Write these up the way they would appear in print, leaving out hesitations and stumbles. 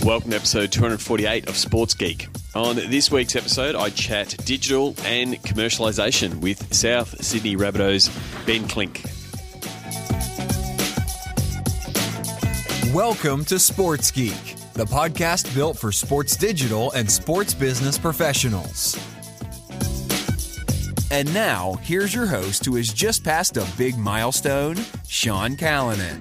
Welcome to episode 248 of Sports Geek. On this week's episode, I chat digital and commercialisation with South Sydney Rabbitohs Ben Clink. Welcome to Sports Geek, the podcast built for sports digital and sports business professionals. And now, here's your host who has just passed a big milestone, Sean Callanan.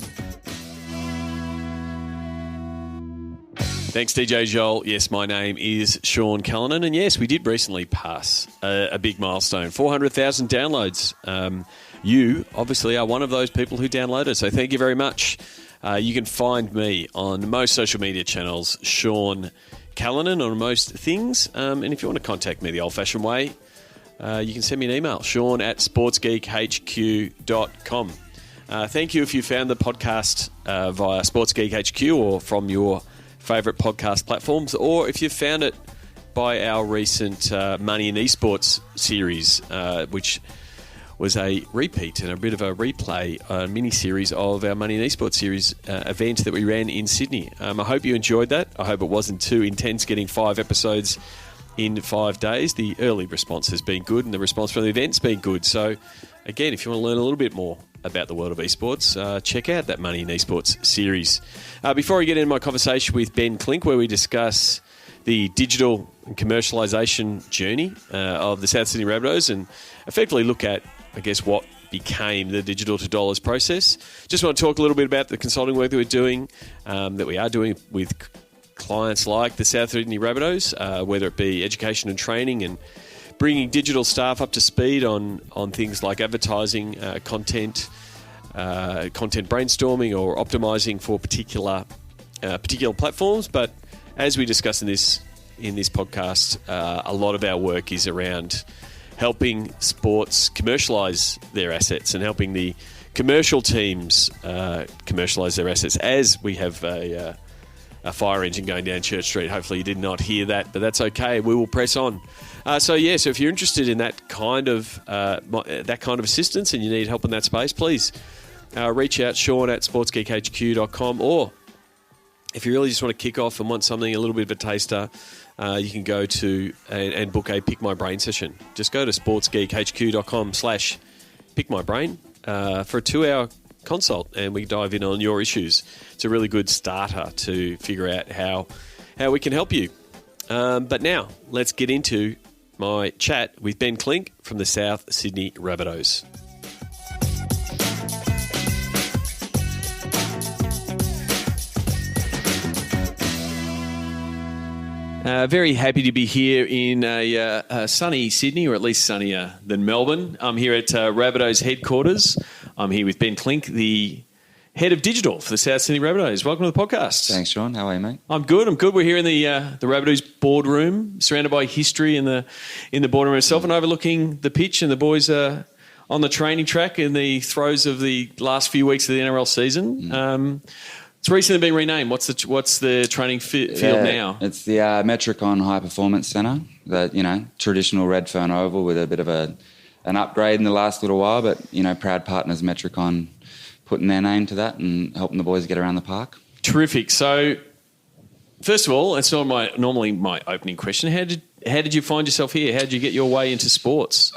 Thanks, DJ Joel. Yes, my name is Sean Callanan, and yes, we did recently pass a big milestone, 400,000 downloads. You, obviously, are one of those people who downloaded, so thank you very much. You can find me on most social media channels, Sean Callanan, on most things. And if you want to contact me the old-fashioned way, you can send me an email, sean@sportsgeekhq.com. Thank you if you found the podcast via Sports Geek HQ or from your favourite podcast platforms, or if you found it by our recent Money in Esports series, which was a repeat and a bit of a replay, mini-series of our Money in Esports series event that we ran in Sydney. I hope you enjoyed that. I hope it wasn't too intense getting 5 episodes in 5 days. The early response has been good and the response from the event's been good. So, again, if you want to learn a little bit more about the world of esports, check out that Money in Esports series. Before I get into my conversation with Ben Clink, where we discuss the digital and commercialisation journey of the South Sydney Rabbitohs and effectively look at, I guess, what became the digital to dollars process. Just want to talk a little bit about the consulting work that we're doing, that we are doing with clients like the South Sydney Rabbitohs, whether it be education and training and bringing digital staff up to speed on things like advertising, content brainstorming, or optimizing for particular platforms. But as we discuss in this podcast, a lot of our work is around helping sports commercialise their assets and helping the commercial teams commercialise their assets. As we have a fire engine going down Church Street. Hopefully you did not hear that, but that's okay. We will press on. So if you're interested in that kind of assistance and you need help in that space, please reach out, Sean@sportsgeekhq.com, or if you really just want to kick off and want something a little bit of a taster, you can go to and book a Pick My Brain session. Just go to sportsgeekhq.com/pickmybrain for a 2-hour consult, and we dive in on your issues. It's a really good starter to figure out how we can help you. But now, let's get into my chat with Ben Clink from the South Sydney Rabbitohs. Very happy to be here in a sunny Sydney, or at least sunnier than Melbourne. I'm here at Rabbitohs headquarters. I'm here with Ben Clink, the head of digital for the South Sydney Rabbitohs. Welcome to the podcast. Thanks, Sean. How are you, mate? I'm good. We're here in the Rabbitohs boardroom, surrounded by history in the boardroom itself, and overlooking the pitch, and the boys are on the training track in the throes of the last few weeks of the NRL season. It's recently been renamed. What's the training field now? It's the Metricon High Performance Centre, the traditional red fern oval with a bit of an upgrade in the last little while, but proud partners Metricon putting their name to that and helping the boys get around the park. Terrific. So, first of all, it's not normally my opening question. How did you find yourself here? How did you get your way into sports?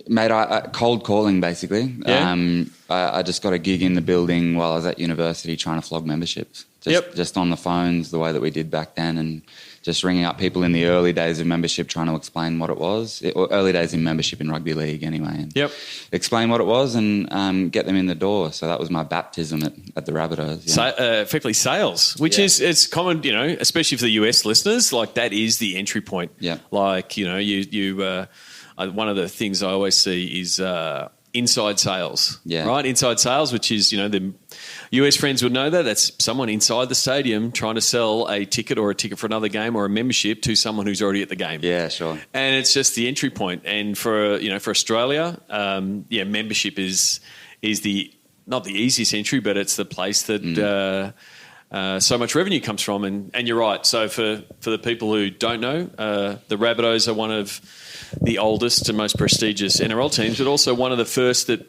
Mate, I cold calling basically. Yeah. I just got a gig in the building while I was at university trying to flog memberships. Just on the phones, the way that we did back then, and just ringing up people in the early days of membership trying to explain what it was. Early days in membership in rugby league anyway. And explain what it was and get them in the door. So that was my baptism at the Rabbitohs. Yeah. Effectively sales, which is it's common, especially for the US listeners, like that is the entry point. Yeah. Like, one of the things I always see is inside sales, right? Inside sales, which is, the US friends would know that. That's someone inside the stadium trying to sell a ticket or a ticket for another game or a membership to someone who's already at the game. Yeah, sure. And it's just the entry point. And for Australia, membership is not the easiest entry, but it's the place that so much revenue comes from. And you're right. So for the people who don't know, the Rabbitohs are one of the oldest and most prestigious NRL teams, but also one of the first that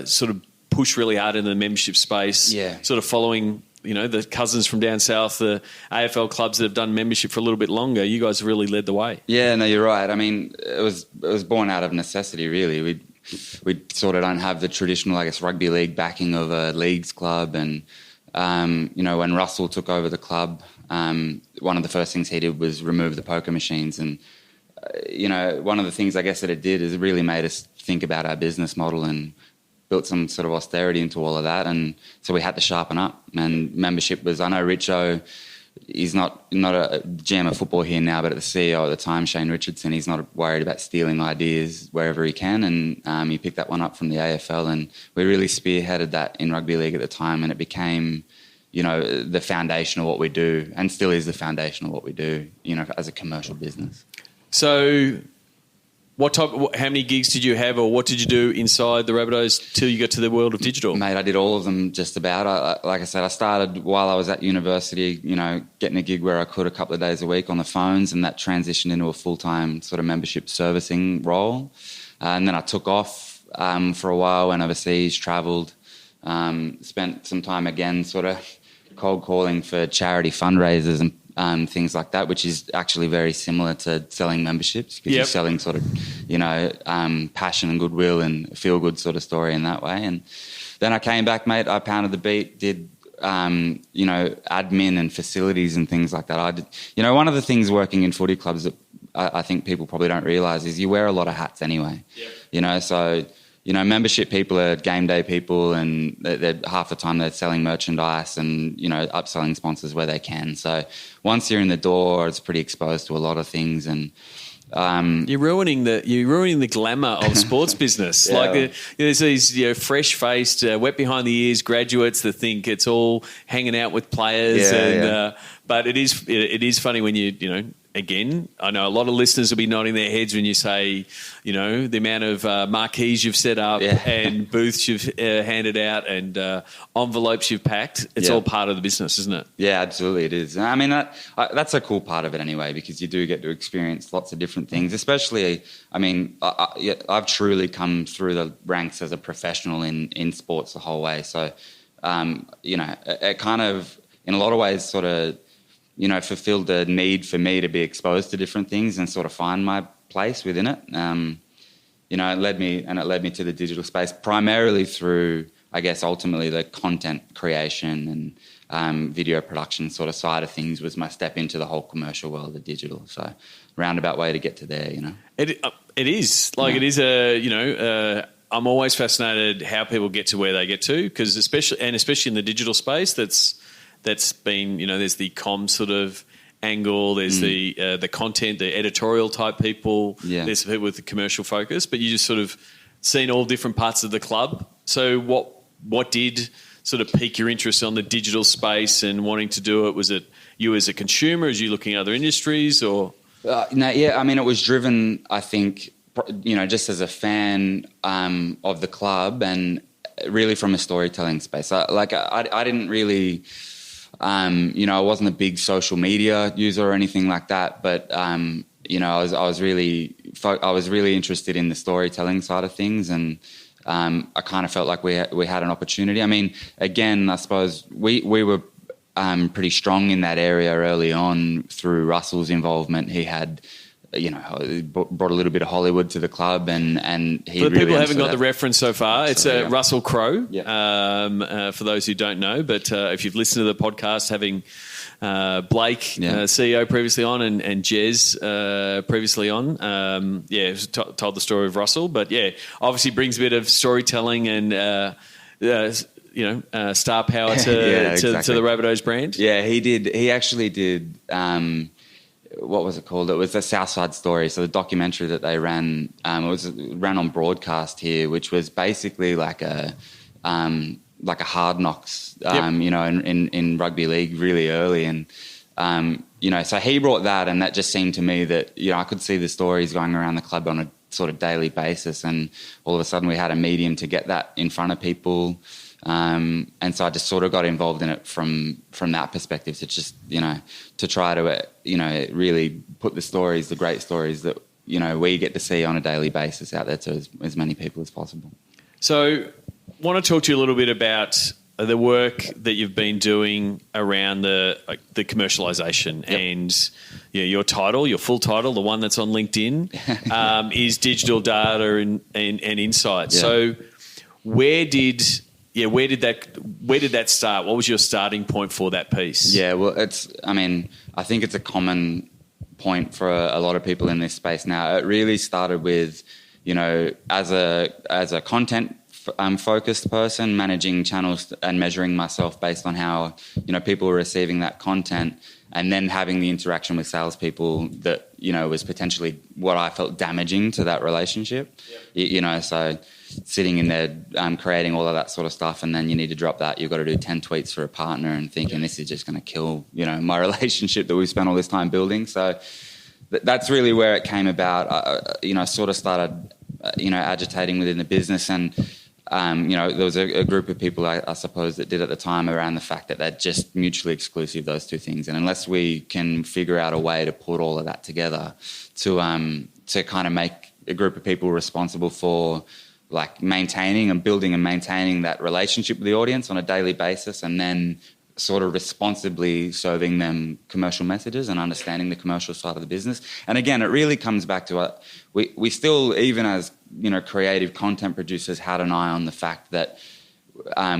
sort of push really hard in the membership space, sort of following the cousins from down south, the AFL clubs that have done membership for a little bit longer, you guys have really led the way. Yeah, no, you're right. I mean, it was born out of necessity, really. We sort of don't have the traditional, I guess, rugby league backing of a leagues club. And, when Russell took over the club, one of the first things he did was remove the poker machines. And, one of the things I guess that it did is it really made us think about our business model and built some sort of austerity into all of that. And so we had to sharpen up. And membership was, I know Richo, he's not a GM of football here now, but at the CEO at the time, Shane Richardson, he's not worried about stealing ideas wherever he can. And he picked that one up from the AFL. And we really spearheaded that in rugby league at the time. And it became, the foundation of what we do, and still is the foundation of what we do, as a commercial business. So how many gigs did you have, or what did you do inside the Rabbitohs till you got to the world of digital? Mate, I did all of them just about. Like I said, I started while I was at university, getting a gig where I could a couple of days a week on the phones, and that transitioned into a full-time sort of membership servicing role. And then I took off for a while, went overseas, travelled, spent some time again sort of cold calling for charity fundraisers and things like that, which is actually very similar to selling memberships, because you're selling sort of, passion and goodwill and feel-good sort of story in that way. And then I came back, mate, I pounded the beat, did, admin and facilities and things like that. One of the things working in footy clubs that I think people probably don't realise is you wear a lot of hats anyway. So... membership people are game day people, and they're half the time they're selling merchandise and, upselling sponsors where they can. So once you're in the door, it's pretty exposed to a lot of things. And you're ruining the glamour of sports business. Yeah. There's these fresh-faced, wet behind the ears graduates that think it's all hanging out with players. But it is funny when again, I know a lot of listeners will be nodding their heads when you say, the amount of marquees you've set up and booths you've handed out and envelopes you've packed. It's all part of the business, isn't it? Yeah, absolutely it is. I mean, that's a cool part of it anyway, because you do get to experience lots of different things, especially, I've truly come through the ranks as a professional in sports the whole way. So, it kind of, in a lot of ways, sort of, fulfilled the need for me to be exposed to different things and sort of find my place within it. It led me to the digital space primarily through, I guess, ultimately the content creation and video production sort of side of things was my step into the whole commercial world of digital. So roundabout way to get to there, It is. It is I'm always fascinated how people get to where they get to, because especially in the digital space, that's been, there's the comm sort of angle, there's the content, the editorial type people, there's people with the commercial focus, but you just sort of seen all different parts of the club. So what did sort of pique your interest on the digital space and wanting to do it? Was it you as a consumer, as you looking at other industries, or? It was driven, I think, just as a fan of the club and really from a storytelling space. I didn't really... I wasn't a big social media user or anything like that, but I was really interested in the storytelling side of things, and I kind of felt like we had an opportunity. I mean, again, I suppose we were pretty strong in that area early on through Russell's involvement. He had, brought a little bit of Hollywood to the club, and he for the really people who haven't got that. the reference so far, it's Russell Crowe. Yeah. For those who don't know, but if you've listened to the podcast, having Blake, CEO previously on, and Jez previously on, told the story of Russell. But obviously brings a bit of storytelling and star power to the Rabbitohs brand. Yeah, he did. He actually did. What was it called? It was the Southside Story. So the documentary that they ran, it ran on broadcast here, which was basically like a Hard Knocks, in rugby league really early. And, so he brought that, and that just seemed to me that, I could see the stories going around the club on a sort of daily basis. And all of a sudden we had a medium to get that in front of people. And so I just sort of got involved in it from that perspective, to just, to try to, really put the great stories that, we get to see on a daily basis out there to as many people as possible. So I want to talk to you a little bit about the work that you've been doing around the commercialization and your title, your full title, the one that's on LinkedIn, is digital data and insight. Yeah. So where did that start? What was your starting point for that piece? Yeah, well, I think it's a common point for a lot of people in this space now. It really started with, as a content focused person, managing channels and measuring myself based on how people were receiving that content, and then having the interaction with salespeople that was potentially what I felt damaging to that relationship. Yeah. So sitting in there creating all of that sort of stuff, and then you need to drop that. You've got to do 10 tweets for a partner, and thinking this is just going to kill my relationship that we've spent all this time building. So that's really where it came about. I sort of started agitating within the business, and there was a group of people, I suppose, that did at the time around the fact that they're just mutually exclusive, those two things. And unless we can figure out a way to put all of that together to kind of make a group of people responsible for like maintaining and building and maintaining that relationship with the audience on a daily basis, and then sort of responsibly serving them commercial messages and understanding the commercial side of the business. And again, it really comes back to we still, even as creative content producers, had an eye on the fact that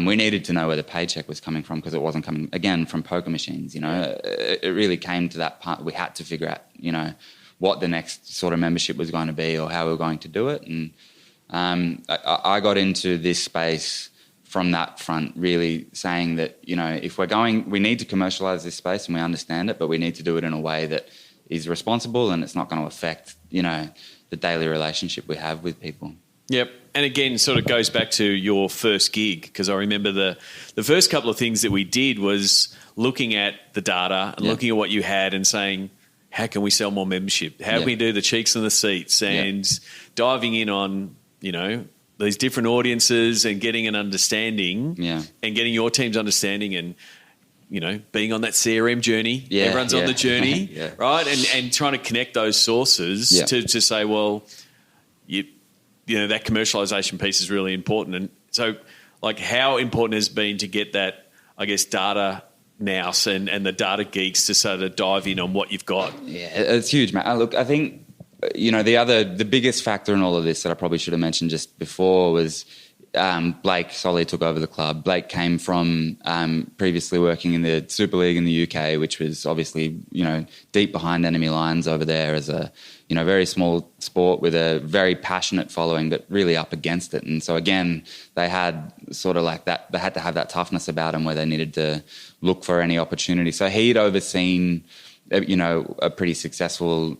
we needed to know where the paycheck was coming from, because it wasn't coming, again, from poker machines. It really came to that part. We had to figure out what the next sort of membership was going to be, or how we were going to do it. And I got into this space from that front, really saying that, if we need to commercialize this space, and we understand it, but we need to do it in a way that is responsible, and it's not going to affect, the daily relationship we have with people. Yep. And again, sort of goes back to your first gig, because I remember the first couple of things that we did was looking at the data and looking at what you had and saying, how can we sell more membership? How can we do the cheeks and the seats? And diving in on, these different audiences and getting an understanding and getting your team's understanding, and being on that CRM journey. Everyone's on the journey, right? And trying to connect those sources to say, well, that commercialization piece is really important. And so, like, how important has it been to get that, I guess, data nous and the data geeks to sort of dive in on what you've got? Yeah, it's huge, man. Look, I think, the biggest factor in all of this that I probably should have mentioned just before was Blake Solly took over the club. Blake came from previously working in the Super League in the UK, which was obviously, deep behind enemy lines over there as a, very small sport with a very passionate following, but really up against it. And so again, they had sort of like that, they had to have that toughness about them where they needed to look for any opportunity. So he'd overseen, a pretty successful,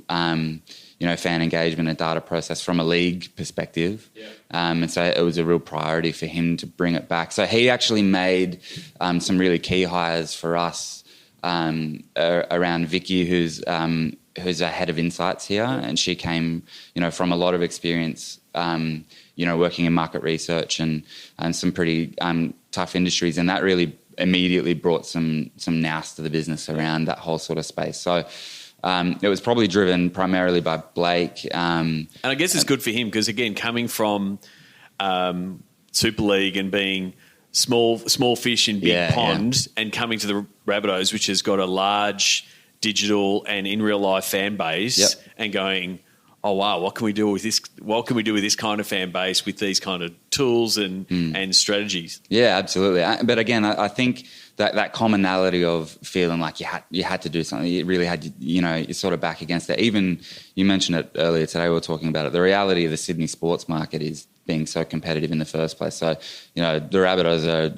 fan engagement and data process from a league perspective. And so it was a real priority for him to bring it back. So he actually made some really key hires for us around Vicky, who's a head of insights here. And she came, from a lot of experience, working in market research and some pretty tough industries. And that really immediately brought some nous to the business around that whole sort of space. So it was probably driven primarily by Blake. And I guess it's good for him because, again, coming from Super League and being small fish in big pond and coming to the Rabbitohs, which has got a large digital and in real life fan base, and going, oh, wow, what can we do with this? What can we do with this kind of fan base with these kind of tools and strategies? Yeah, absolutely. But again, I think that commonality of feeling like you had to do something, you really had to, you're sort of back against it. Even you mentioned it earlier today, we were talking about it. The reality of the Sydney sports market is being so competitive in the first place. So, the Rabbitohs are,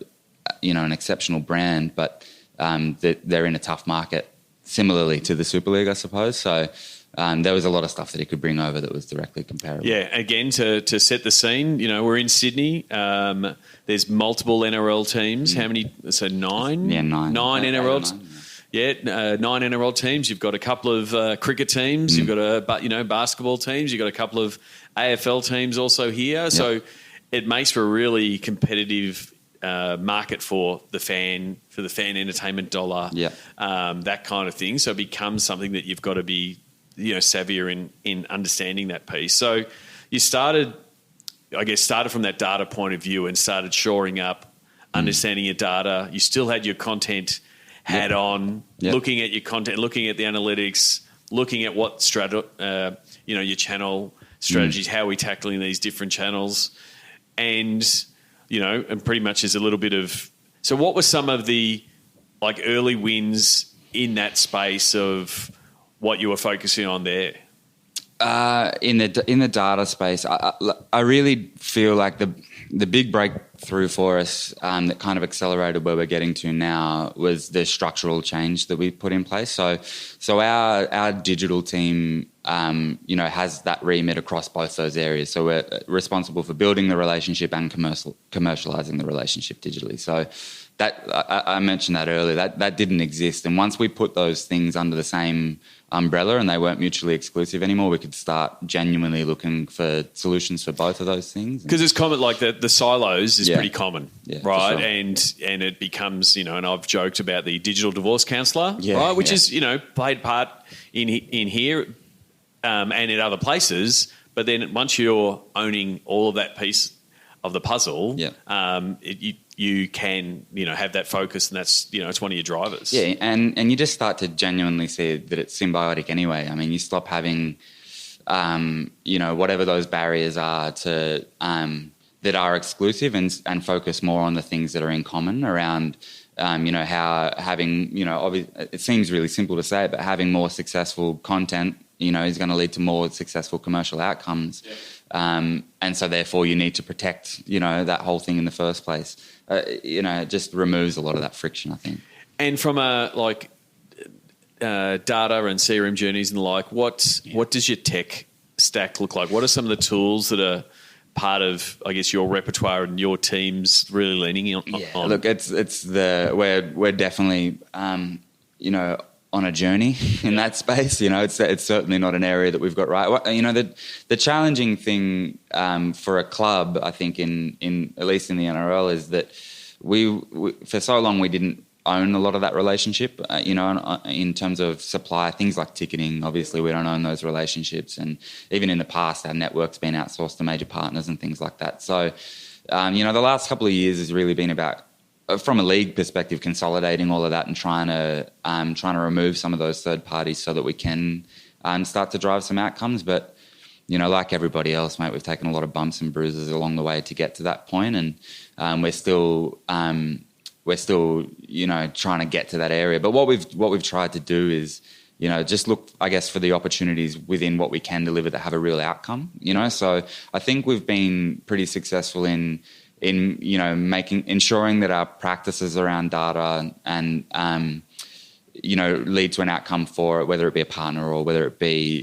an exceptional brand, but they're in a tough market, similarly to the Super League, I suppose. So there was a lot of stuff that he could bring over that was directly comparable. Yeah, again, to set the scene, we're in Sydney. There's multiple NRL teams. How many? So 9? Yeah, 9. 9 NRL teams. Yeah, 9 NRL teams. You've got a couple of cricket teams. You've got basketball teams. You've got a couple of AFL teams also here. Yep. So it makes for a really competitive market for the fan entertainment dollar. Yeah, that kind of thing. So it becomes something that you've got to be savvier in understanding that piece. So you started from that data point of view and started shoring up understanding your data. You still had your content hat on, looking at your content, looking at the analytics, looking at what your channel strategies, how are we tackling these different channels, and pretty much is a little bit of. So, what were some of the early wins in that space of what you were focusing on there? In the data space, I really feel like the big breakthrough for us that kind of accelerated where we're getting to now was the structural change that we put in place. So our digital team, has that remit across both those areas. So we're responsible for building the relationship and commercializing the relationship digitally. So that I mentioned that earlier. That didn't exist, and once we put those things under the same umbrella and they weren't mutually exclusive anymore, we could start genuinely looking for solutions for both of those things. Because it's common, the silos is pretty commmen, right? Sure. And it becomes, and I've joked about the digital divorce counsellor, right? Which is, played part in here and in other places. But then once you're owning all of that piece of the puzzle, you can, have that focus, and that's, it's one of your drivers. Yeah, and you just start to genuinely see that it's symbiotic anyway. I mean, you stop having, whatever those barriers are to that are exclusive and focus more on the things that are in common around, how having, it seems really simple to say, but having more successful content, is going to lead to more successful commercial outcomes. Yeah. And so therefore you need to protect, that whole thing in the first place. It just removes a lot of that friction, I think. And from a data and CRM journeys and what does your tech stack look like? What are some of the tools that are part of, I guess, your repertoire and your team's really leaning on? Yeah, look, we're definitely, on a journey in that space. It's certainly not an area that we've got right. The challenging thing for a club, I think, in at least in the NRL, is that we for so long we didn't own a lot of that relationship. In terms of supply, things like ticketing, obviously we don't own those relationships, and even in the past, our network's been outsourced to major partners and things like that. So, the last couple of years has really been about, from a league perspective, consolidating all of that and trying to remove some of those third parties so that we can start to drive some outcomes. But like everybody else, mate, we've taken a lot of bumps and bruises along the way to get to that point, and we're still trying to get to that area. But what we've tried to do is just look, I guess, for the opportunities within what we can deliver that have a real outcome. So I think we've been pretty successful in ensuring that our practices around data and lead to an outcome for it, whether it be a partner or whether it be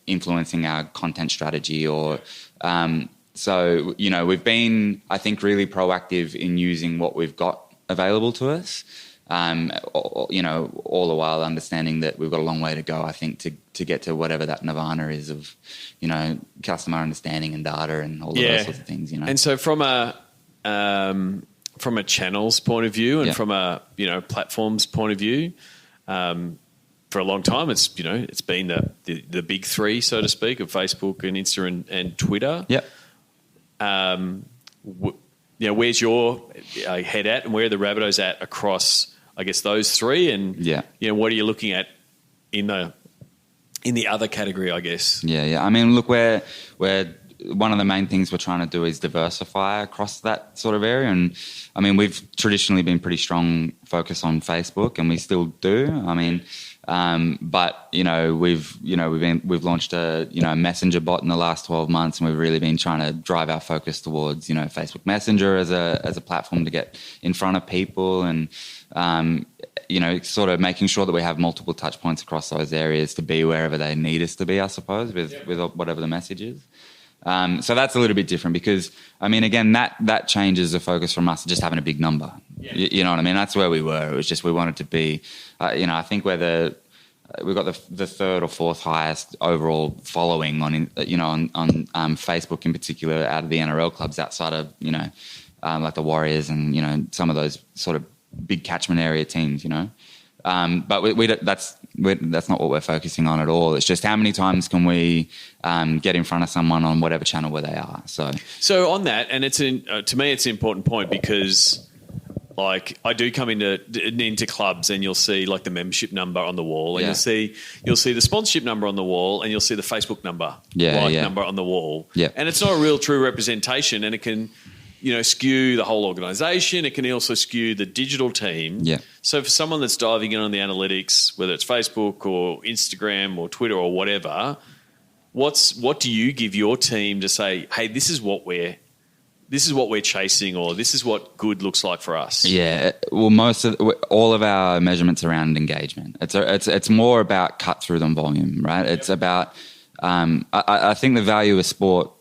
influencing our content strategy or we've been, I think, really proactive in using what we've got available to us, all the while understanding that we've got a long way to go, I think, to get to whatever that nirvana is of customer understanding and data and all of those sorts of things. And so from a channels point of view and from a platforms point of view, for a long time it's been the big three, so to speak, of Facebook and Insta and Twitter. Where's your head at, and where are the Rabbitohs at across, I guess, those three, and what are you looking at in the other category, I guess? I mean, look, we're one of the main things we're trying to do is diversify across that sort of area, and I mean, we've traditionally been pretty strong focus on Facebook, and we still do. I mean, but we've launched a messenger bot in the last 12 months, and we've really been trying to drive our focus towards Facebook Messenger as a platform to get in front of people, and sort of making sure that we have multiple touch points across those areas to be wherever they need us to be, I suppose, with whatever the message is. So that's a little bit different because, I mean, again, that changes the focus from us just having a big number. Yeah. You know what I mean? That's where we were. It was just we wanted to be, I think we've got the third or fourth highest overall following on Facebook in particular out of the NRL clubs outside of, like the Warriors and, some of those sort of big catchment area teams, But that's not what we're focusing on at all. It's just how many times can we get in front of someone on whatever channel where they are. So on that, and to me it's an important point because Like I do come into clubs and you'll see like the membership number on the wall, and you'll see the sponsorship number on the wall, and you'll see the Facebook number, number on the wall. Yeah. And it's not a real true representation, and it can, skew the whole organisation. It can also skew the digital team. Yeah. So for someone that's diving in on the analytics, whether it's Facebook or Instagram or Twitter or whatever, what do you give your team to say, hey, this is what we're chasing, or this is what good looks like for us? Yeah, well, all of our measurements around engagement. It's more about cut through than volume, right? It's about I think the value of sport,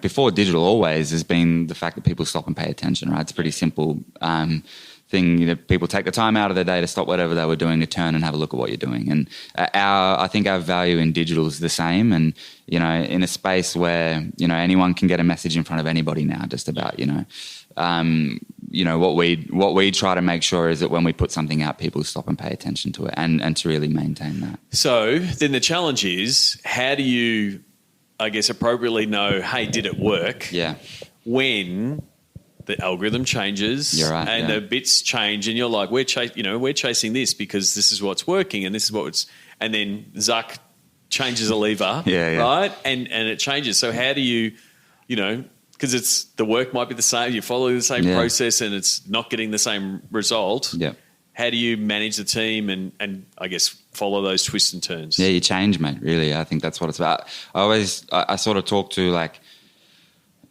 before digital always has been the fact that people stop and pay attention, right? It's a pretty simple thing. People take the time out of their day to stop whatever they were doing to turn and have a look at what you're doing. And I think our value in digital is the same. And in a space where anyone can get a message in front of anybody now, just about what we try to make sure is that when we put something out, people stop and pay attention to it, and to really maintain that. So then the challenge is, how do you, I guess, appropriately know, hey, did it work? Yeah. When the algorithm changes, you're right, and the bits change, and you're like, we're chasing this because this is what's working, and this is and then Zuck changes a lever, right? And it changes. So how do you, because the work might be the same, you follow the same process, and it's not getting the same result. Yeah. How do you manage the team and I guess follow those twists and turns? Yeah, you change, mate. Really, I think that's what it's about. I sort of talk to like,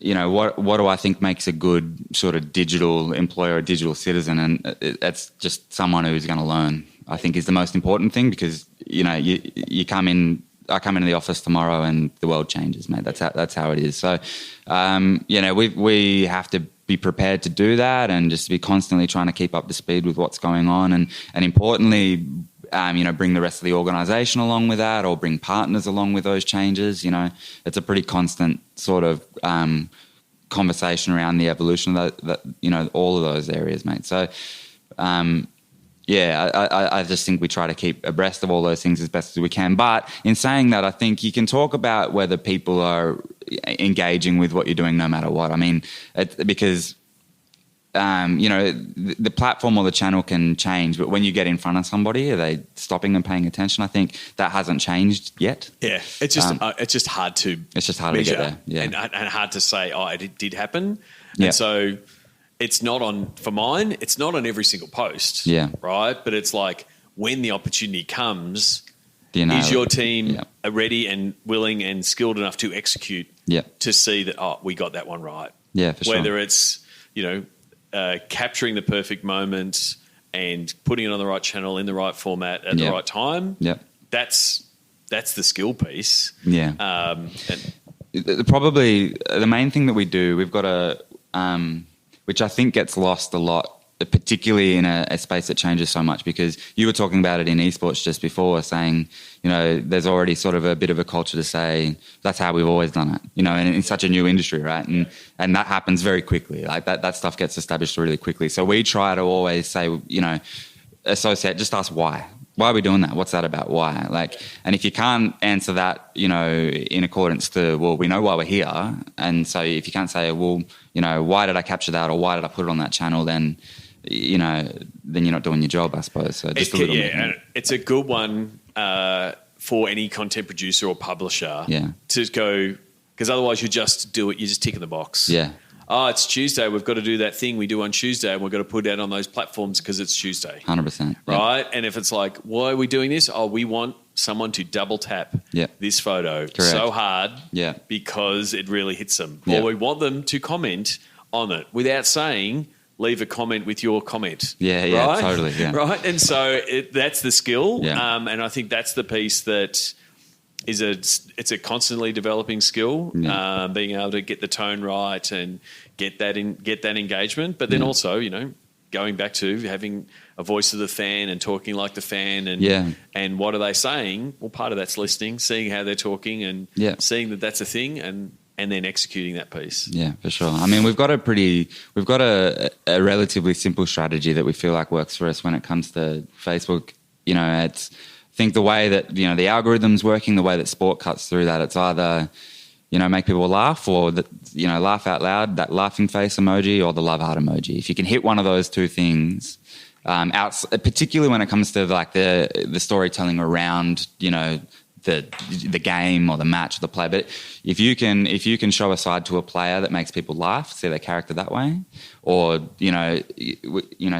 what do I think makes a good sort of digital employer, a digital citizen? And that's just someone who's going to learn, I think, is the most important thing, because, you come in, I come into the office tomorrow and the world changes, mate. That's how it is. So, we have to be prepared to do that, and just be constantly trying to keep up to speed with what's going on. And importantly, bring the rest of the organisation along with that, or bring partners along with those changes. It's a pretty constant sort of conversation around the evolution of that, all of those areas, mate. So, I just think we try to keep abreast of all those things as best as we can. But in saying that, I think you can talk about whether people are engaging with what you're doing no matter what. I mean, because the platform or the channel can change, but when you get in front of somebody, are they stopping and paying attention? I think that hasn't changed yet. Yeah, it's just hard to to get there. Yeah, and hard to say, it did happen. And so it's not on, for mine, it's not on every single post. Yeah, right. But it's like, when the opportunity comes, is your team ready and willing and skilled enough to execute? Yeah, to see that we got that one right. Yeah, for sure. Whether it's capturing the perfect moment and putting it on the right channel in the right format at the right time. Yeah, that's the skill piece. Yeah. Probably the main thing that we do, we've got which I think gets lost a lot, particularly in a space that changes so much, because you were talking about it in esports just before, saying, there's already sort of a bit of a culture to say that's how we've always done it, and in such a new industry, right? And that happens very quickly. Like that stuff gets established really quickly. So we try to always say, associate, just ask why. Why are we doing that? What's that about? Why? And if you can't answer that, in accordance to, well, we know why we're here. And so if you can't say, well, why did I capture that, or why did I put it on that channel? Then you're not doing your job, I suppose. So just and it's a good one for any content producer or publisher to go, because otherwise you just do it, you're just ticking the box. Yeah. Oh, it's Tuesday, we've got to do that thing we do on Tuesday, and we've got to put it out on those platforms because it's Tuesday. 100%. Right? And if it's like, why are we doing this? Oh, we want someone to double tap this photo so hard because it really hits them. Or we want them to comment on it without saying, leave a comment with your comment. Yeah, right? Totally. Yeah. Right? And so that's the skill. Yeah. And I think that's the piece that it's a constantly developing skill, being able to get the tone right and get that engagement. But then also, going back to having a voice of the fan and talking like the fan and what are they saying? Well, part of that's listening, seeing how they're talking and seeing that that's a thing and then executing that piece. Yeah, for sure. I mean, we've got a relatively simple strategy that we feel like works for us when it comes to Facebook. I think the way that, the algorithm's working, the way that sport cuts through that, it's either, make people laugh, or laugh out loud, that laughing face emoji or the love heart emoji. If you can hit one of those two things, particularly when it comes to like the storytelling around, the game or the match or the play. But if you can show a side to a player that makes people laugh, see their character that way, or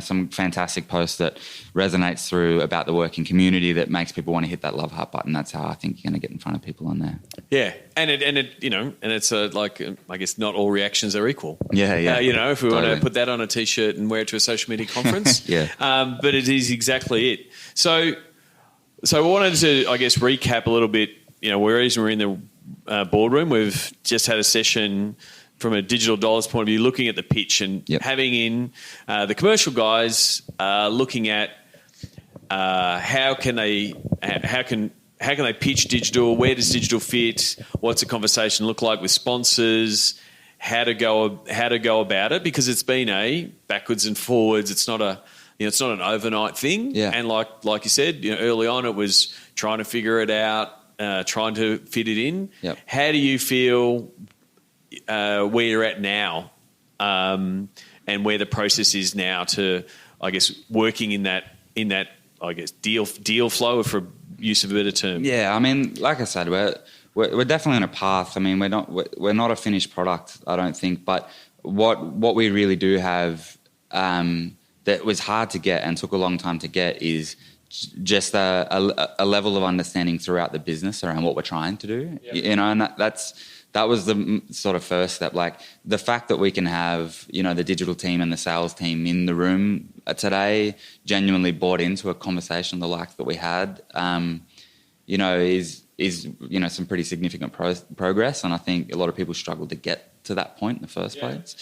some fantastic post that resonates through about the working community that makes people want to hit that love heart button, that's how I think you're going to get in front of people on there. Yeah, and it's I guess not all reactions are equal. Yeah. If we want to put that on a t-shirt and wear it to a social media conference, yeah. But it is exactly it. So I wanted to, I guess, recap a little bit. We're in the boardroom. We've just had a session from a digital dollars point of view, looking at the pitch and having in the commercial guys looking at how can they pitch digital? Where does digital fit? What's the conversation look like with sponsors? How to go about it? Because it's been a backwards and forwards. It's not an overnight thing. Yeah. And like you said, early on it was trying to figure it out, trying to fit it in. Yep. How do you feel where you're at now, and where the process is now to, I guess, working in that I guess deal flow, for use of a better term? Yeah, I mean, like I said, we're definitely on a path. I mean, we're not a finished product, I don't think, but what we really do have that was hard to get and took a long time to get is just a level of understanding throughout the business around what we're trying to do. Yep. And that was the sort of first step. Like the fact that we can have, the digital team and the sales team in the room today genuinely bought into a conversation the like that we had, is some pretty significant progress. And I think a lot of people struggle to get to that point in the first place.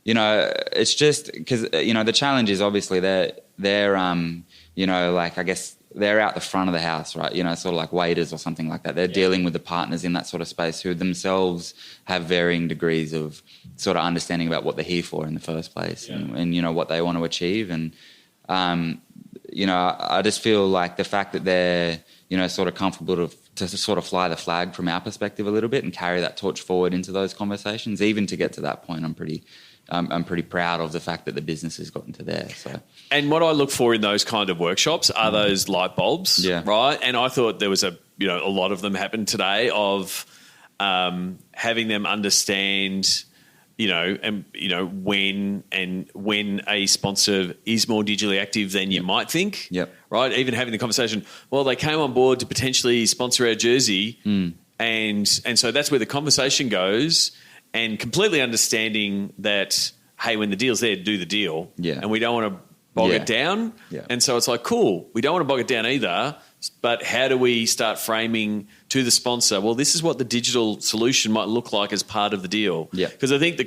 It's just because, the challenge is obviously they're I guess they're out the front of the house, right? Sort of like waiters or something like that. They're dealing with the partners in that sort of space who themselves have varying degrees of sort of understanding about what they're here for in the first place and what they want to achieve. And, I just feel like the fact that they're, sort of comfortable to sort of fly the flag from our perspective a little bit and carry that torch forward into those conversations, even to get to that point, I'm pretty proud of the fact that the business has gotten to there. So, and what I look for in those kind of workshops are those light bulbs, right? And I thought there was a lot of them happened today of having them understand, when a sponsor is more digitally active than you might think, right? Even having the conversation, well, they came on board to potentially sponsor our jersey, and so that's where the conversation goes. And completely understanding that, hey, when the deal's there, do the deal. Yeah. And we don't want to bog it down. Yeah. And so it's like, cool, we don't want to bog it down either, but how do we start framing to the sponsor, well, this is what the digital solution might look like as part of the deal. Yeah. Because I think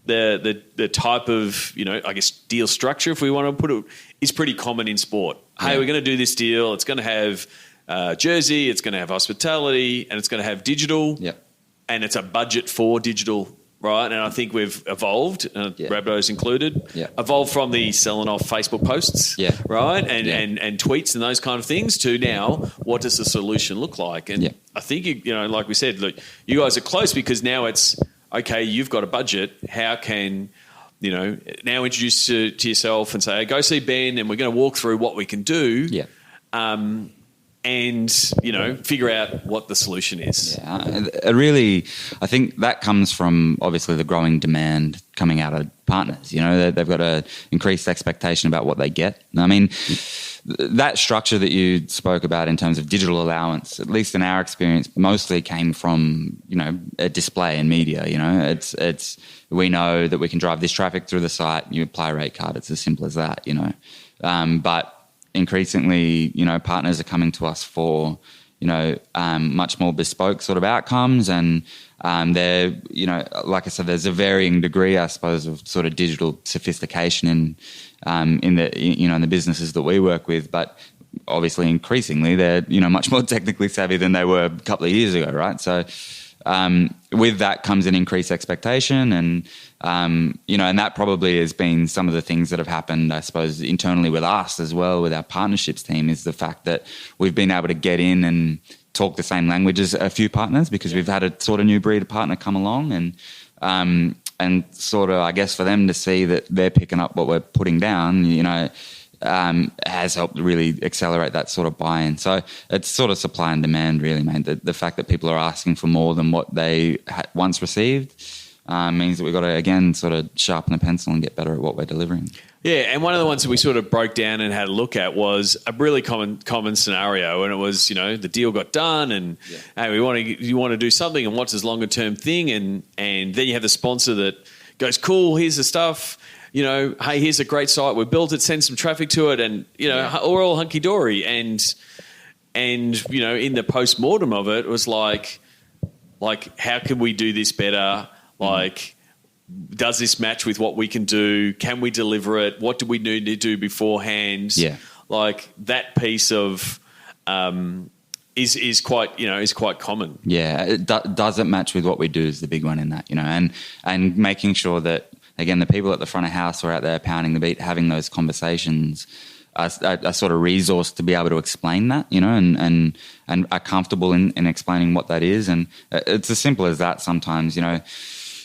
the type of, I guess, deal structure, if we want to put it, is pretty common in sport. Hey, we're going to do this deal. It's going to have jersey, it's going to have hospitality, and it's going to have digital. Yeah. And it's a budget for digital, right? And I think we've evolved, Rabbitohs included, evolved from the selling off Facebook posts, right? And tweets and those kind of things to now, what does the solution look like? And I think, like we said, look, you guys are close because now it's, okay, you've got a budget. How can, now introduce to yourself and say, hey, go see Ben and we're going to walk through what we can do. Yeah. And, figure out what the solution is. Yeah, I think that comes from obviously the growing demand coming out of partners. They've got an increased expectation about what they get. I mean, that structure that you spoke about in terms of digital allowance, at least in our experience, mostly came from, a display and media. It's we know that we can drive this traffic through the site, you apply a rate card, it's as simple as that, But increasingly, partners are coming to us for, much more bespoke sort of outcomes. And they're, like I said, there's a varying degree, I suppose, of sort of digital sophistication in the businesses that we work with. But obviously, increasingly, they're, much more technically savvy than they were a couple of years ago, right? So with that comes an increased expectation and, and that probably has been some of the things that have happened, I suppose, internally with us as well, with our partnerships team, is the fact that we've been able to get in and, talk the same language as a few partners, because we've had a sort of new breed of partner come along, and sort of, I guess, for them to see that they're picking up what we're putting down, has helped really accelerate that sort of buy-in. So it's sort of supply and demand, really, mate. The fact that people are asking for more than what they once received means that we've got to, again, sort of sharpen the pencil and get better at what we're delivering. Yeah, and one of the ones that we sort of broke down and had a look at was a really common scenario, and it was, the deal got done, and hey, you want to do something, and what's this longer term thing, and then you have the sponsor that goes, cool, here's the stuff, hey, here's a great site, we built it, send some traffic to it, and we're all hunky dory, and in the post mortem of it was like how can we do this better, like. Does this match with what we can do? Can we deliver it? What do we need to do beforehand? Yeah, like that piece of is quite common. Yeah, does it match with what we do is the big one in that, and making sure that, again, the people at the front of house are out there pounding the beat, having those conversations, are sort of resourced to be able to explain that, and are comfortable in explaining what that is, and it's as simple as that. Sometimes,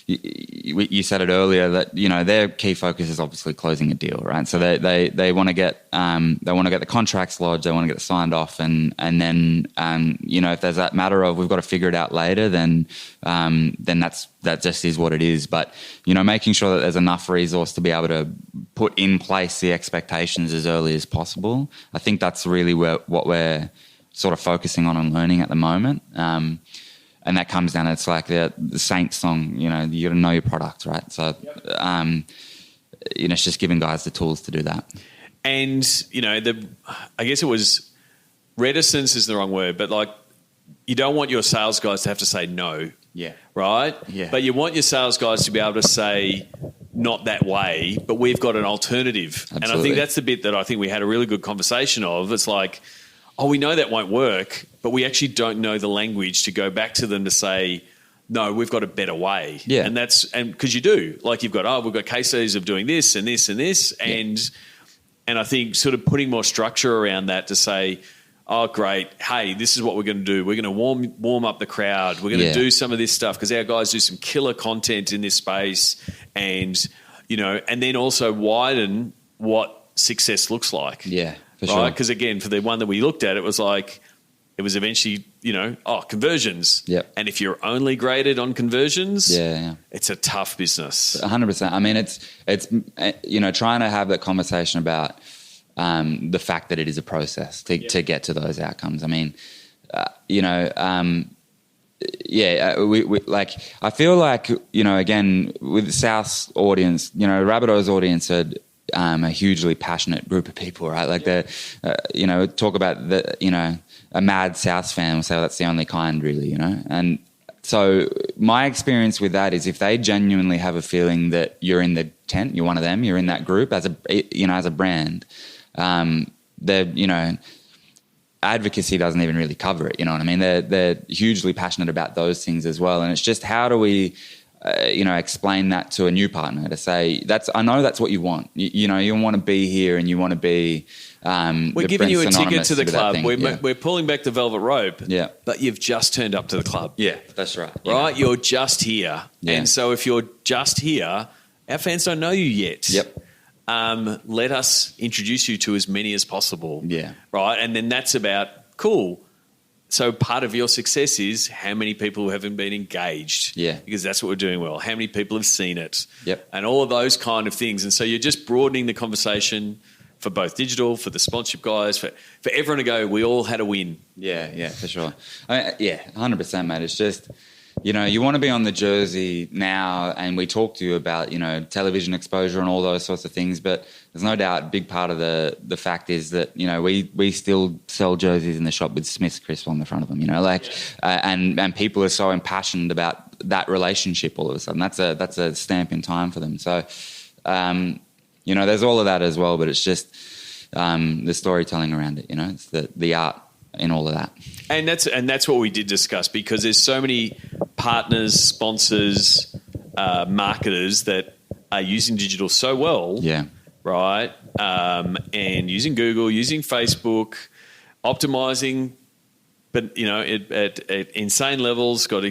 you said it earlier that their key focus is obviously closing a deal, right? So they want to get the contracts lodged, they want to get it signed off, and then if there's that matter of we've got to figure it out later, then that just is what it is. But making sure that there's enough resource to be able to put in place the expectations as early as possible, I think that's really what we're sort of focusing on and learning at the moment. And that comes down, it's like the Saints song, you got to know your product, right? So, it's just giving guys the tools to do that. And, I guess it was reticence is the wrong word, but like you don't want your sales guys to have to say no. Yeah. Right? Yeah. But you want your sales guys to be able to say not that way, but we've got an alternative. Absolutely. And I think that's the bit that I think we had a really good conversation of. It's like, we know that won't work, but we actually don't know the language to go back to them to say, no, we've got a better way. Yeah. And because you do, like you've got, we've got case studies of doing this and this and this. And I think sort of putting more structure around that to say, oh, great, hey, this is what we're going to do. We're going to warm up the crowd. We're going to do some of this stuff because our guys do some killer content in this space, and, and then also widen what success looks like. Yeah. For right? sure. Because again, for the one that we looked at, it was eventually, conversions. Yep. And if you're only graded on conversions, yeah, it's a tough business. 100%. I mean, it's trying to have that conversation about the fact that it is a process to get to those outcomes. I mean, we I feel like, again, with the South audience, Rabbitohs audience had a hugely passionate group of people, right? Like talk about a mad South fan will say, that's the only kind, really, And so my experience with that is if they genuinely have a feeling that you're in the tent, you're one of them, you're in that group as a brand, advocacy doesn't even really cover it. You know what I mean? They're hugely passionate about those things as well. And it's just, how do we, explain that to a new partner to say, I know that's what you want. You want to be here and you want to be, we're giving you a ticket to the club. We're pulling back the velvet rope. Yeah. But you've just turned up to the club. Yeah, that's right. Right? You're just here. Yeah. And so if you're just here, our fans don't know you yet. Yep. Let us introduce you to as many as possible. Yeah. Right? And then that's about, cool. So part of your success is how many people haven't been engaged. Yeah. Because that's what we're doing well. How many people have seen it. Yep. And all of those kind of things. And so you're just broadening the conversation for both digital, for the sponsorship guys, for everyone to go, we all had a win. Yeah, for sure. 100%, mate. It's just, you want to be on the jersey now, and we talk to you about, television exposure and all those sorts of things, but there's no doubt a big part of the fact is that, we still sell jerseys in the shop with Smith's Crisp on the front of them, and people are so impassioned about that relationship all of a sudden. That's a stamp in time for them. So, there's all of that as well, but it's just the storytelling around it, it's the art in all of that. And that's what we did discuss, because there's so many partners, sponsors, marketers that are using digital so well. Yeah. Right? And using Google, using Facebook, optimizing but at insane levels, got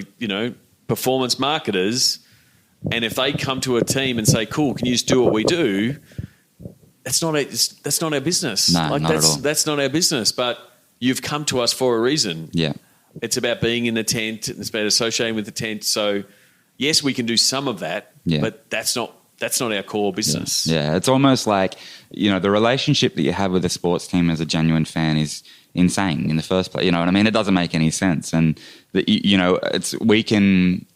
performance marketers, and if they come to a team and say, "Cool, can you just do what we do?" That's not our business. No, not at all. That's not our business. But you've come to us for a reason. Yeah. It's about being in the tent. It's about associating with the tent. So, yes, we can do some of that, but that's not our core business. Yeah, it's almost like, the relationship that you have with a sports team as a genuine fan is insane in the first place. You know what I mean? It doesn't make any sense. And, we can,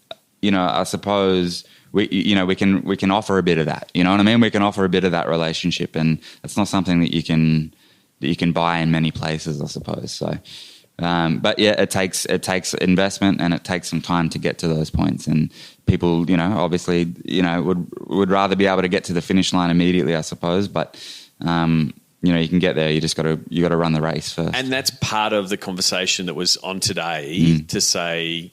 I suppose we can offer a bit of that. You know what I mean? We can offer a bit of that relationship, and it's not something that you can buy in many places, I suppose. So, but yeah, it takes investment, and it takes some time to get to those points. And people, obviously, would rather be able to get to the finish line immediately, I suppose. But you can get there. You just got to run the race first. And that's part of the conversation that was on today to say,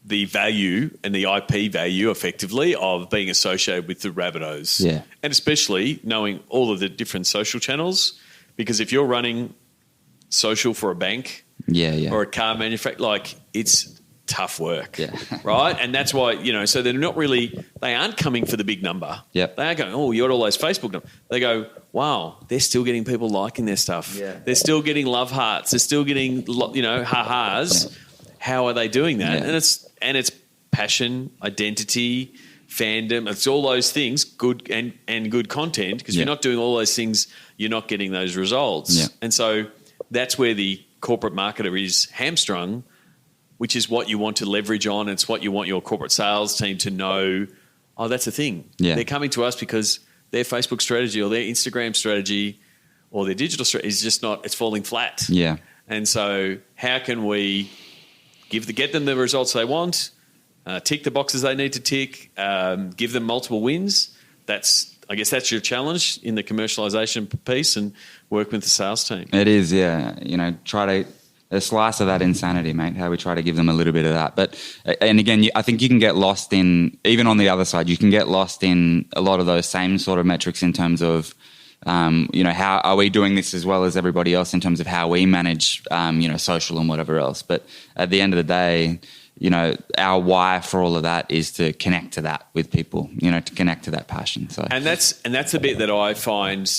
the value and the IP value, effectively, of being associated with the Rabbitohs. Yeah. And especially knowing all of the different social channels, because if you're running social for a bank or a car manufacturer, it's tough work, right? And that's why, so they aren't coming for the big number. Yep. They aren't going, oh, you got all those Facebook numbers. They go, wow, they're still getting people liking their stuff. Yeah. They're still getting love hearts. They're still getting, ha-has. Yeah. How are they doing that? Yeah. And it's passion, identity, fandom. It's all those things, good and good content, because you're not doing all those things, you're not getting those results. Yeah. And so that's where the corporate marketer is hamstrung, which is what you want to leverage on. It's what you want your corporate sales team to know, oh, that's a thing. Yeah. They're coming to us because their Facebook strategy or their Instagram strategy or their digital strategy is just not, it's falling flat. Yeah. And so how can we get them the results they want, tick the boxes they need to tick, give them multiple wins? I guess that's your challenge in the commercialization piece, and work with the sales team. It is, yeah. Try to a slice of that insanity, mate, how we try to give them a little bit of that. But, and again, I think you can get lost in, even on the other side, you can get lost in a lot of those same sort of metrics in terms of, how are we doing this as well as everybody else in terms of how we manage, social and whatever else. But at the end of the day, our why for all of that is to connect to that with people, to connect to that passion. So, and that's the bit that I find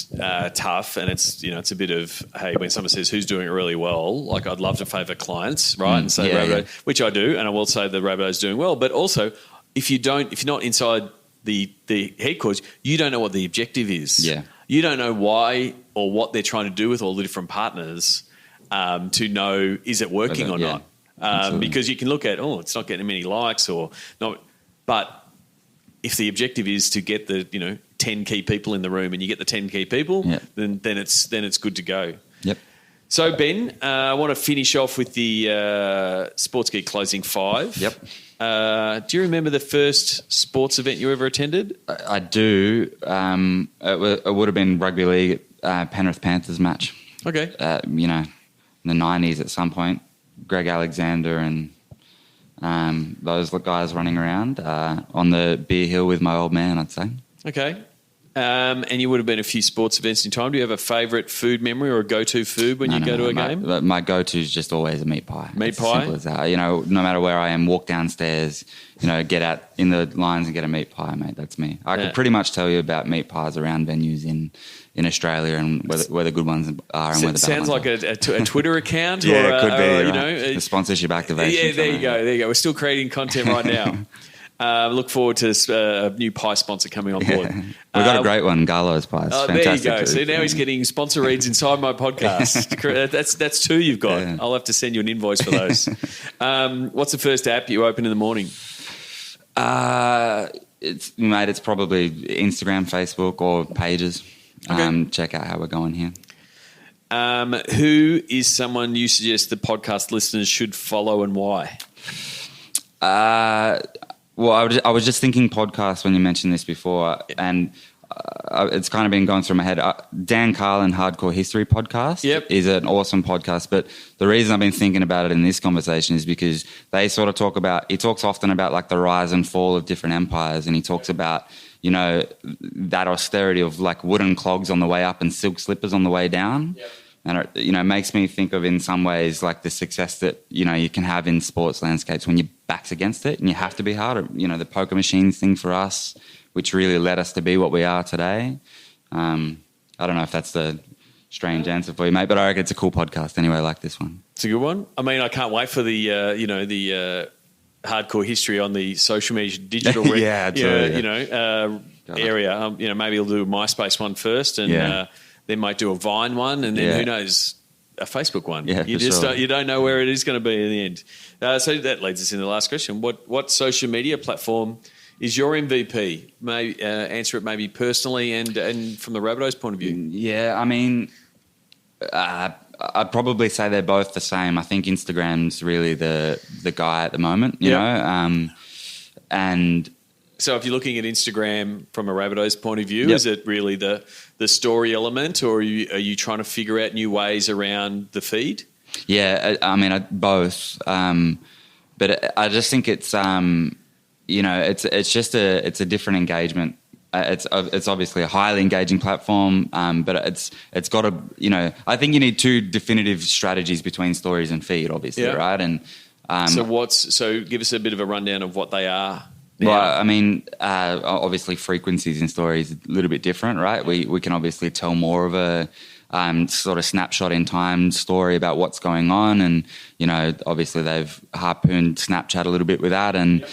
tough. And it's a bit of, hey, when someone says who's doing it really well, like I'd love to favour clients, right, and say Rabbitohs, which I do, and I will say the Rabbitohs doing well. But also, if you're not inside the headquarters, you don't know what the objective is. Yeah. You don't know why or what they're trying to do with all the different partners to know, is it working or not? Because you can look at, it's not getting many likes or not. But if the objective is to get the 10 key people in the room, and you get the 10 key people, then it's good to go. Yep. So Ben, I want to finish off with the Sports Geek Closing 5. Yep. Do you remember the first sports event you ever attended? I do. It would have been rugby league Penrith Panthers match. Okay. In the 90s at some point. Greg Alexander and those guys running around on the beer hill with my old man, I'd say. Okay. And you would have been a few sports events in time. Do you have a favourite food memory or a go-to food when you go to a game? My go-to is just always a meat pie. Meat pie? Simple as that. No matter where I am, walk downstairs, get out in the lines and get a meat pie, mate. That's me. I could pretty much tell you about meat pies around venues in Australia and where the good ones are and where the bad ones are. Sounds like a Twitter account. Yeah, or it could be. The sponsorship activation. Yeah, there you go. We're still creating content right now. Look forward to a new pie sponsor coming on board. We've got a great one, Garlo's Pies. There you go. So now he's getting sponsor reads inside my podcast. That's 2 you've got. Yeah. I'll have to send you an invoice for those. What's the first app you open in the morning? It's probably Instagram, Facebook, or Pages. Okay. Check out how we're going here. Who is someone you suggest the podcast listeners should follow and why? Well, I was just thinking podcast when you mentioned this before, and it's kind of been going through my head. Dan Carlin Hardcore History podcast is an awesome podcast, but the reason I've been thinking about it in this conversation is because they sort of he talks often about like the rise and fall of different empires, and he talks about, that austerity of like wooden clogs on the way up and silk slippers on the way down. Yep. And it, you know, makes me think of in some ways like the success that, you know, you can have in sports landscapes when your back's against it and you have to be hard. You know, the poker machines thing for us, which really led us to be what we are today. I don't know if that's the strange answer for you, mate, but I reckon it's a cool podcast anyway, like this one. It's a good one. I mean, I can't wait for the, hardcore history on the social media digital area. You know, maybe we'll do a MySpace one first and then might do a Vine one and then who knows, a Facebook one. Yeah, you just you don't know where it is going to be in the end. So that leads us into the last question. What social media platform is your MVP? Maybe answer it maybe personally and from the Rabbitohs point of view. Yeah, I mean, I'd probably say they're both the same. I think Instagram's really the guy at the moment, you know. And so if you're looking at Instagram from a Rabbitohs point of view, is it really the story element, or are you trying to figure out new ways around the feed? Yeah, I mean both. But I just think it's it's a different engagement. It's obviously a highly engaging platform, but it's got a, you know, I think you need two definitive strategies between stories and feed, obviously, right? And so give us a bit of a rundown of what they are. Now. Well, I mean, obviously frequencies in stories a little bit different, right? We can obviously tell more of a sort of snapshot in time story about what's going on, and you know, obviously they've harpooned Snapchat a little bit with that, and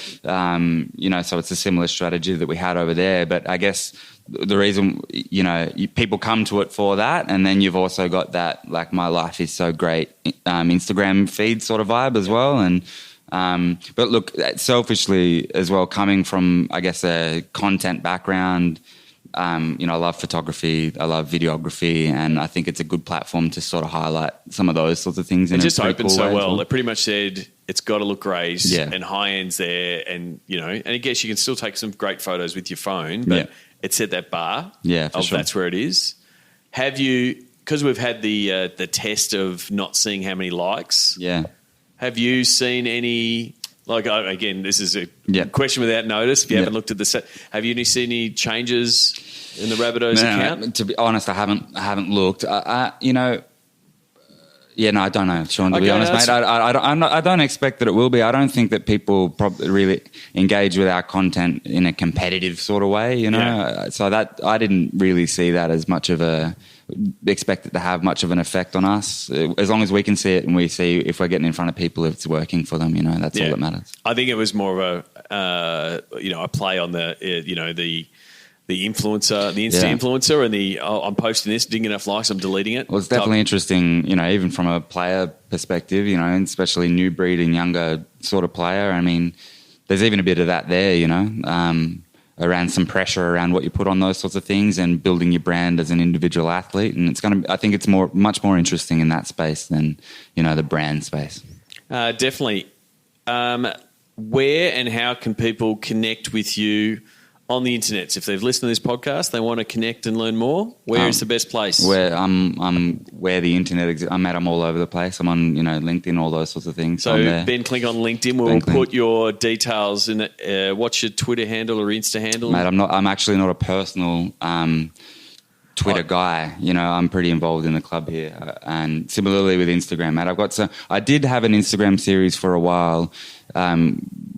you know, so it's a similar strategy that we had over there. But I guess the reason, you know, people come to it for that, and then you've also got that like my life is so great Instagram feed sort of vibe as well, and. But look, selfishly as well, coming from, I guess, a content background, you know, I love photography, I love videography, and I think it's a good platform to sort of highlight some of those sorts of things. It just opened so well. It pretty much said it's got to look great and high end's there, and you know, and I guess you can still take some great photos with your phone, but it set that bar. Yeah, for sure. That's where it is. Have you? Because we've had the test of not seeing how many likes. Yeah. Have you seen any, like, again, this is a question without notice. If you haven't looked at the set, have you seen any changes in the Rabbitohs account? To be honest, I haven't looked. You know, I don't know, Sean, to be honest, mate. I don't expect that it will be. I don't think that people probably really engage with our content in a competitive sort of way, you know. Yeah. So that I didn't really see that as much of expect it to have much of an effect on us. As long as we can see it and we see if we're getting in front of people, if it's working for them, you know, that's all that matters. I think it was more of a play on the influencer, the Insta influencer, and I'm posting this, didn't get enough likes, I'm deleting it. Well, it's definitely interesting, you know, even from a player perspective, you know, and especially new breed and younger sort of player. I mean, there's even a bit of that there, you know, around some pressure around what you put on those sorts of things and building your brand as an individual athlete. And I think it's much more interesting in that space than, you know, the brand space. Definitely. Where and how can people connect with you on the internet? So if they've listened to this podcast, they want to connect and learn more, where is the best place? Where where the internet exists. I'm all over the place. I'm on, you know, LinkedIn, all those sorts of things. So Ben Clink on LinkedIn. We'll put your details in it. What's your Twitter handle or Insta handle? Mate, I'm actually not a personal Twitter guy. You know, I'm pretty involved in the club here. And similarly with Instagram, mate, I did have an Instagram series for a while,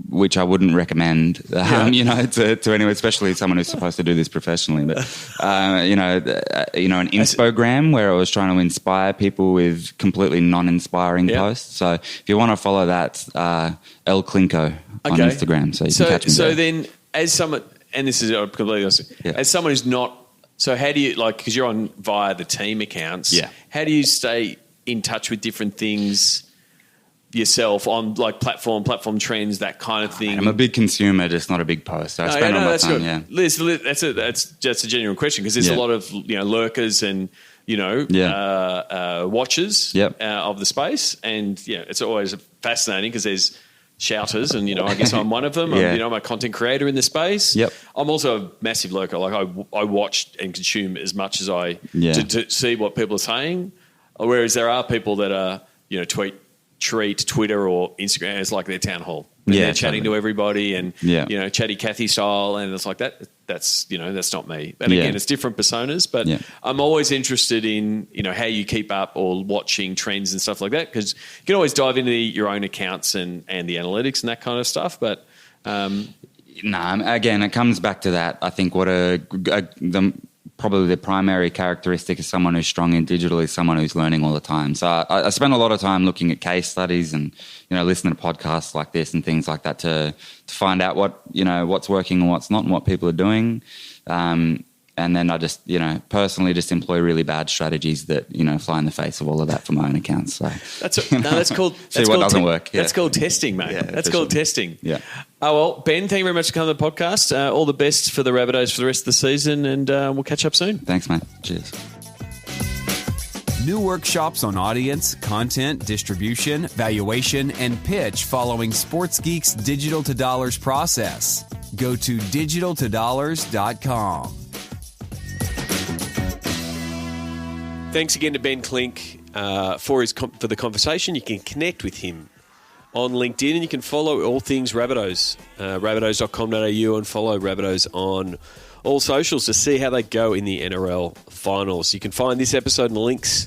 which I wouldn't recommend, you know, to anyone, especially someone who's supposed to do this professionally. But you know, an Infogram where I was trying to inspire people with completely non-inspiring posts. So if you want to follow that, El Clinko on Instagram, so you can catch me there. So then, as someone, and this is completely honest, as someone who's not, so how do you, like, because you're on via the team accounts, how do you stay in touch with different things yourself on like platform trends, that kind of thing? I'm a big consumer, just not a big poster. I spend all my time. Yeah, Liz, that's just a genuine question, because there's a lot of, you know, lurkers and, you know, watchers of the space, and it's always fascinating because there's shouters, and you know, I guess I'm one of them. I'm a content creator in the space. I'm also a massive lurker. Like I watch and consume as much as I to see what people are saying. Whereas there are people that are, you know, treat Twitter or Instagram as like their town hall. And they're chatting to everybody, and you know, chatty Cathy style, and it's like that. that's not me. And again, it's different personas, but I'm always interested in, how you keep up or watching trends and stuff like that, because you can always dive into your own accounts and the analytics and that kind of stuff. But again, it comes back to that. I think what probably the primary characteristic of someone who's strong in digital is someone who's learning all the time. So I spend a lot of time looking at case studies and, listening to podcasts like this and things like that to find out what's working and what's not and what people are doing. And then I just, personally just employ really bad strategies that, fly in the face of all of that for my own accounts. So that's called see what doesn't work. That's called testing, mate. Yeah, that's called testing. Yeah. Oh, well, Ben, thank you very much for coming to the podcast. All the best for the Rabbitohs for the rest of the season, and we'll catch up soon. Thanks, mate. Cheers. New workshops on audience, content, distribution, valuation, and pitch following Sports Geek's Digital to Dollars process. Go to digitaltodollars.com. Thanks again to Ben Clink for the conversation. You can connect with him on LinkedIn, and you can follow all things Rabbitohs, rabbitohs.com.au, and follow Rabbitohs on all socials to see how they go in the NRL finals. You can find this episode and links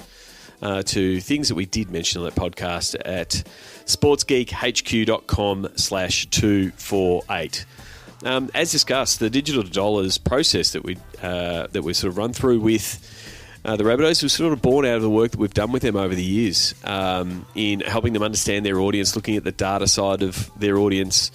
to things that we did mention on that podcast at sportsgeekhq.com/248. As discussed, the digital to dollars process that we sort of run through with the Rabbitohs was sort of born out of the work that we've done with them over the years in helping them understand their audience, looking at the data side of their audience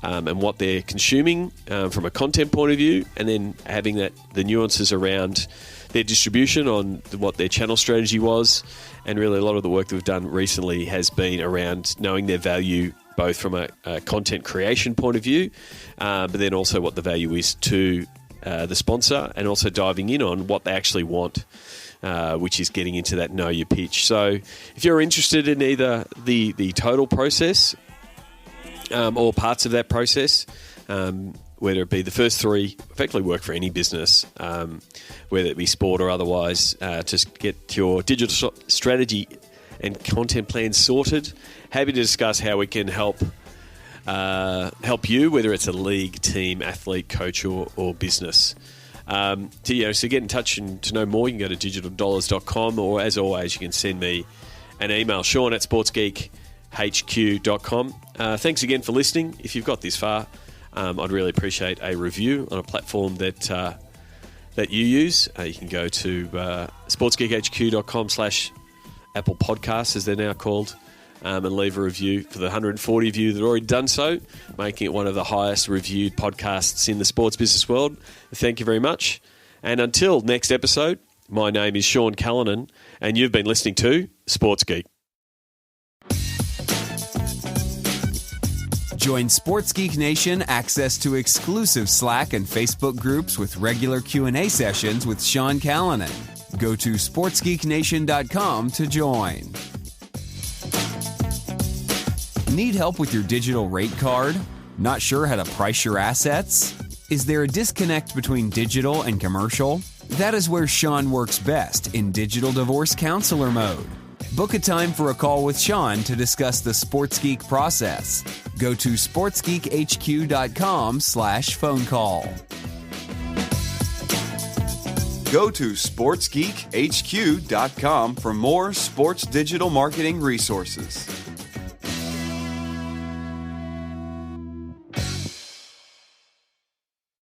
and what they're consuming from a content point of view, and then having the nuances around their distribution on what their channel strategy was. And really a lot of the work that we've done recently has been around knowing their value, both from a content creation point of view, but then also what the value is to the sponsor, and also diving in on what they actually want, which is getting into that know your pitch. So if you're interested in either the total process or parts of that process, whether it be the first three, effectively work for any business, whether it be sport or otherwise, to get your digital strategy and content plan sorted, happy to discuss how we can help you, whether it's a league, team, athlete, coach, or business. So get in touch and to know more, you can go to digitaldollars.com, or as always, you can send me an email, Sean@sportsgeekhq.com. Thanks again for listening. If you've got this far, I'd really appreciate a review on a platform that you use. You can go to sportsgeekhq.com/Apple Podcasts, as they're now called, and leave a review for the 140 of you that have already done so, making it one of the highest reviewed podcasts in the sports business world. Thank you very much. And until next episode, my name is Sean Callanan, and you've been listening to Sports Geek. Join Sports Geek Nation access to exclusive Slack and Facebook groups with regular Q&A sessions with Sean Callanan. Go to sportsgeeknation.com to join. Need help with your digital rate card? Not sure how to price your assets? Is there a disconnect between digital and commercial? That is where Sean works best, in digital divorce counselor mode. Book a time for a call with Sean to discuss the Sports Geek process. Go to sportsgeekhq.com/phone call. Go to sportsgeekhq.com for more sports digital marketing resources.